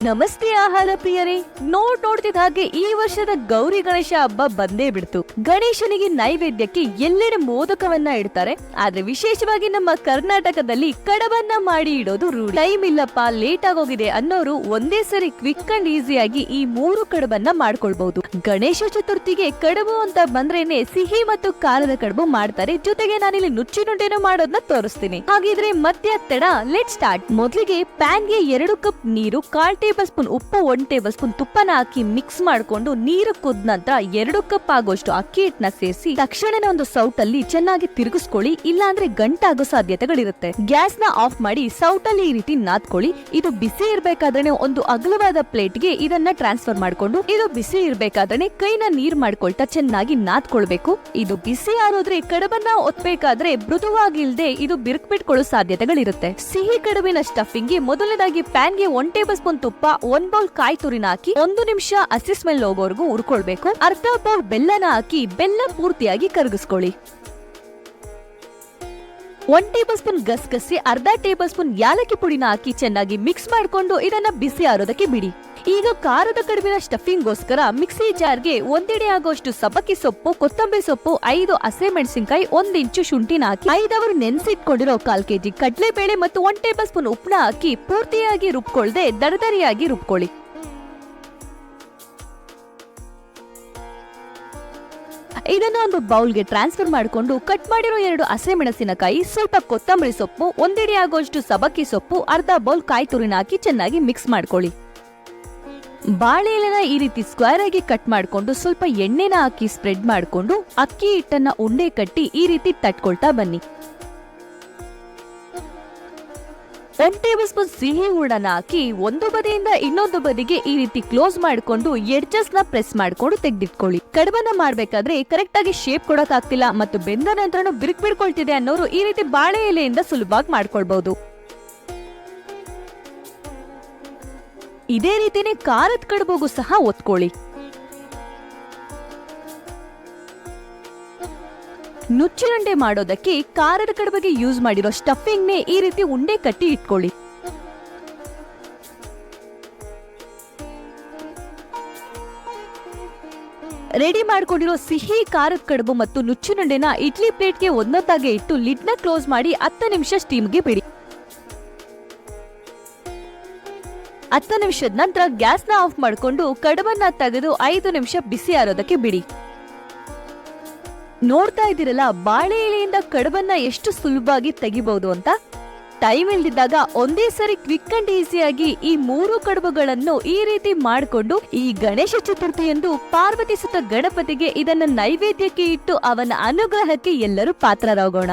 ನಮಸ್ತೆ ಆಹಾರ ಪ್ರಿಯರೇ. ನೋಡ್ತಿದ್ದ ಹಾಗೆ ಈ ವರ್ಷದ ಗೌರಿ ಗಣೇಶ ಹಬ್ಬ ಬಂದೇ ಬಿಡ್ತು. ಗಣೇಶನಿಗೆ ನೈವೇದ್ಯಕ್ಕೆ ಎಲ್ಲೆಡೆ ಮೋದಕವನ್ನ ಇಡ್ತಾರೆ. ಆದ್ರೆ ವಿಶೇಷವಾಗಿ ನಮ್ಮ ಕರ್ನಾಟಕದಲ್ಲಿ ಕಡಬನ್ನ ಮಾಡಿ ಇಡೋದು ರೂಢಿ. ಟೈಮ್ ಇಲ್ಲಪ್ಪ, ಲೇಟ್ ಆಗೋಗಿದೆ ಅನ್ನೋರು ಒಂದೇ ಸರಿ ಕ್ವಿಕ್ ಅಂಡ್ ಈಸಿಯಾಗಿ ಈ 3 ಕಡಬನ್ನ ಮಾಡ್ಕೊಳ್ಬಹುದು. ಗಣೇಶ ಚತುರ್ಥಿಗೆ ಕಡಬು ಅಂತ ಬಂದ್ರೇನೆ ಸಿಹಿ ಮತ್ತು ಖಾರದ ಕಡಬು ಮಾಡ್ತಾರೆ. ಜೊತೆಗೆ ನಾನಿಲ್ಲಿ ನುಚ್ಚಿನುಂಡೆನೂ ಮಾಡೋದನ್ನ ತೋರಿಸ್ತೀನಿ. ಹಾಗಿದ್ರೆ ಮತ್ತೆ ತಡ, ಲೆಟ್ ಸ್ಟಾರ್ಟ್. ಮೊದಲಿಗೆ ಪ್ಯಾನ್ಗೆ 2 ಕಪ್ ನೀರು, 1/4 ಟೇಬಲ್ ಸ್ಪೂನ್ ಉಪ್ಪು, 1 ಟೇಬಲ್ ಸ್ಪೂನ್ ತುಪ್ಪನ ಹಾಕಿ ಮಿಕ್ಸ್ ಮಾಡ್ಕೊಂಡು ನೀರು ಕುದ್ದ ನಂತರ 2 ಕಪ್ ಆಗೋಷ್ಟು ಅಕ್ಕಿ ಹಿಟ್ಟನ್ನ ಸೇರಿಸಿ ತಕ್ಷಣನೇ ಒಂದು ಸೌಟಲ್ಲಿ ಚೆನ್ನಾಗಿ ತಿರುಗಿಸ್ಕೊಳ್ಳಿ. ಇಲ್ಲ ಅಂದ್ರೆ ಗಂಟಾಗೋ ಸಾಧ್ಯತೆಗಳಿರುತ್ತೆ. ಗ್ಯಾಸ್ ನ ಆಫ್ ಮಾಡಿ ಸೌಟಲ್ಲಿ ಈ ರೀತಿ ನಾದ್ಕೊಳ್ಳಿ. ಇದು ಬಿಸಿ ಇರ್ಬೇಕಾದ್ರೆ ಒಂದು ಅಗಲವಾದ ಪ್ಲೇಟ್ಗೆ ಇದನ್ನ ಟ್ರಾನ್ಸ್ಫರ್ ಮಾಡ್ಕೊಂಡು, ಇದು ಬಿಸಿ ಇರ್ಬೇಕಾದ್ರೆ ಕೈನ ನೀರ್ ಮಾಡ್ಕೊಳ್ತಾ ಚೆನ್ನಾಗಿ ನಾದ್ಕೊಳ್ಬೇಕು. ಇದು ಬಿಸಿ ಆರೋದ್ರೆ ಕಡಬನ್ನ ಒತ್ಬೇಕಾದ್ರೆ ಮೃದುವಾಗಿಲ್ದೆ ಇದು ಬಿರುಕ್ಬಿಟ್ಕೊಳ್ಳೋ ಸಾಧ್ಯತೆಗಳಿರುತ್ತೆ. ಸಿಹಿ ಕಡುಬಿನ ಸ್ಟಫಿಂಗ್ಗೆ ಮೊದಲನೇದಾಗಿ ಪ್ಯಾನ್ಗೆ 1 ಟೇಬಲ್ ಸ್ಪೂನ್ ತುಪ್ಪ, 1 ಬೌಲ್ ಕಾಯಿ ತುರಿನ ಹಾಕಿ 1 ನಿಮಿಷ ಹಸಿ ಸ್ಮೆಲ್ ಹೋಗೋವರೆಗೂ ಹುರ್ಕೊಳ್ಬೇಕು. ಅರ್ಧ ಬೌಲ್ ಬೆಲ್ಲನ ಹಾಕಿ ಬೆಲ್ಲ ಪೂರ್ತಿಯಾಗಿ ಕರಗಿಸ್ಕೊಳ್ಳಿ. 1 ಟೇಬಲ್ ಸ್ಪೂನ್ ಗಸಗಸೆ, ಅರ್ಧ ಟೇಬಲ್ ಸ್ಪೂನ್ ಯಾಲಕ್ಕಿ ಪುಡಿನ ಹಾಕಿ ಚೆನ್ನಾಗಿ ಮಿಕ್ಸ್ ಮಾಡ್ಕೊಂಡು ಇದನ್ನ ಬಿಸಿ ಆರೋದಕ್ಕೆ ಬಿಡಿ. ಈಗ ಖಾರದ ಕಡುಬಿನ ಸ್ಟಫಿಂಗ್ ಗೋಸ್ಕರ ಮಿಕ್ಸಿ ಜಾರ್ಗೆ 1 ಹಿಡಿ ಆಗೋಷ್ಟು ಸಬ್ಬಕ್ಕಿ ಸೊಪ್ಪು, ಕೊತ್ತಂಬರಿ ಸೊಪ್ಪು, 5 ಹಸಿಮೆಣಸಿನಕಾಯಿ, 1 ಇಂಚು ಶುಂಠಿನ ಹಾಕಿ 5 ಅವರು ನೆನೆಸಿಟ್ಕೊಂಡಿರೋ 1/4 ಕೆಜಿ ಕಡಲೆಬೇಳೆ ಮತ್ತು 1 ಟೇಬಲ್ ಸ್ಪೂನ್ ಉಪ್ಪನ್ನ ಹಾಕಿ ಪೂರ್ತಿಯಾಗಿ ರುಬ್ಕೊಳ್ದೆ ದರದರಿಯಾಗಿ ರುಬ್ಕೊಳ್ಳಿ. ಇದನ್ನ ಒಂದು ಬೌಲ್ಗೆ ಟ್ರಾನ್ಸ್ಫರ್ ಮಾಡಿಕೊಂಡು ಕಟ್ ಮಾಡಿರೋ 2 ಹಸಿಮೆಣಸಿನಕಾಯಿ, ಸ್ವಲ್ಪ ಕೊತ್ತಂಬರಿ ಸೊಪ್ಪು, 1 ಹಿಡಿ ಆಗೋಷ್ಟು ಸಬ್ಬಕ್ಕಿ ಸೊಪ್ಪು, ಅರ್ಧ ಬೌಲ್ ಕಾಯಿ ತುರಿನ ಹಾಕಿ ಚೆನ್ನಾಗಿ ಮಿಕ್ಸ್ ಮಾಡ್ಕೊಳ್ಳಿ. ಬಾಳೆ ಎಲೆನ ಈ ರೀತಿ ಸ್ಕ್ವೇರ್ ಆಗಿ ಕಟ್ ಮಾಡ್ಕೊಂಡು ಸ್ವಲ್ಪ ಎಣ್ಣೆನ ಹಾಕಿ ಸ್ಪ್ರೆಡ್ ಮಾಡ್ಕೊಂಡು ಅಕ್ಕಿ ಹಿಟ್ಟನ್ನ ಉಂಡೆ ಕಟ್ಟಿ ಈ ರೀತಿ ತಟ್ಕೊಳ್ತಾ ಬನ್ನಿ. 1 ಟೇಬಲ್ ಸ್ಪೂನ್ ಸಿಹಿ ಹೂರಣನ ಹಾಕಿ ಒಂದು ಬದಿಯಿಂದ ಇನ್ನೊಂದು ಬದಿಗೆ ಈ ರೀತಿ ಕ್ಲೋಸ್ ಮಾಡ್ಕೊಂಡು ಎಡ್ಜಸ್ ನ ಪ್ರೆಸ್ ಮಾಡ್ಕೊಂಡು ತೆಗೆದಿಟ್ಕೊಳ್ಳಿ. ಕಡಬನ್ನ ಮಾಡ್ಬೇಕಾದ್ರೆ ಕರೆಕ್ಟ್ ಆಗಿ ಶೇಪ್ ಕೊಡಕ್ ಆಗ್ತಿಲ್ಲ ಮತ್ತು ಬೆಂದ ನಂತರ ಬಿರುಕ್ಬಿಡ್ಕೊಳ್ತಿದೆ ಅನ್ನೋರು ಈ ರೀತಿ ಬಾಳೆ ಎಲೆಯಿಂದ ಸುಲಭವಾಗಿ ಮಾಡ್ಕೊಳ್ಬಹುದು. ಇದೇ ರೀತಿನೇ ಖಾರದ ಕಡುಬಿಗೂ ಸಹ ಒತ್ಕೊಳ್ಳಿ. ನುಚ್ಚಿನುಂಡೆ ಮಾಡೋದಕ್ಕೆ ಖಾರದ ಕಡುಬಿಗೆ ಯೂಸ್ ಮಾಡಿರೋ ಸ್ಟಫಿಂಗ್ ನೇ ಈ ರೀತಿ ಉಂಡೆ ಕಟ್ಟಿ ಇಟ್ಕೊಳ್ಳಿ. ರೆಡಿ ಮಾಡ್ಕೊಂಡಿರೋ ಸಿಹಿ ಖಾರದ ಕಡುಬು ಮತ್ತು ನುಚ್ಚಿನುಂಡೆನ ಇಡ್ಲಿ ಪ್ಲೇಟ್ಗೆ ಒಂದೊಂದಾಗೆ ಇಟ್ಟು ಲಿಡ್ ನ ಕ್ಲೋಸ್ ಮಾಡಿ 10 ನಿಮಿಷ ಸ್ಟೀಮ್ಗೆ ಬಿಡಿ. 10 ನಿಮಿಷದ ನಂತರ ಗ್ಯಾಸ್ ನ ಆಫ್ ಮಾಡ್ಕೊಂಡು ಕಡಬನ್ನ ತೆಗೆದು 5 ನಿಮಿಷ ಬಿಸಿ ಆರೋದಕ್ಕೆ ಬಿಡಿ. ನೋಡ್ತಾ ಇದ್ದೀರಲ್ಲ, ಬಾಳೆ ಎಲೆಯಿಂದ ಕಡಬನ್ನ ಎಷ್ಟು ಸುಲಭವಾಗಿ ತೆಗಿಬಹುದು ಅಂತ. ಟೈಮ್ ಇಲ್ದಿದ್ದಾಗ ಒಂದೇ ಸರಿ ಕ್ವಿಕ್ ಅಂಡ್ ಈಸಿಯಾಗಿ ಈ 3 ಕಡುಬುಗಳನ್ನು ಈ ರೀತಿ ಮಾಡಿಕೊಂಡು ಈ ಗಣೇಶ ಚತುರ್ಥಿಯಂದು ಪಾರ್ವತಿ ಸುತ ಗಣಪತಿಗೆ ಇದನ್ನ ನೈವೇದ್ಯಕ್ಕೆ ಇಟ್ಟು ಅವನ ಅನುಗ್ರಹಕ್ಕೆ ಎಲ್ಲರೂ ಪಾತ್ರರಾಗೋಣ.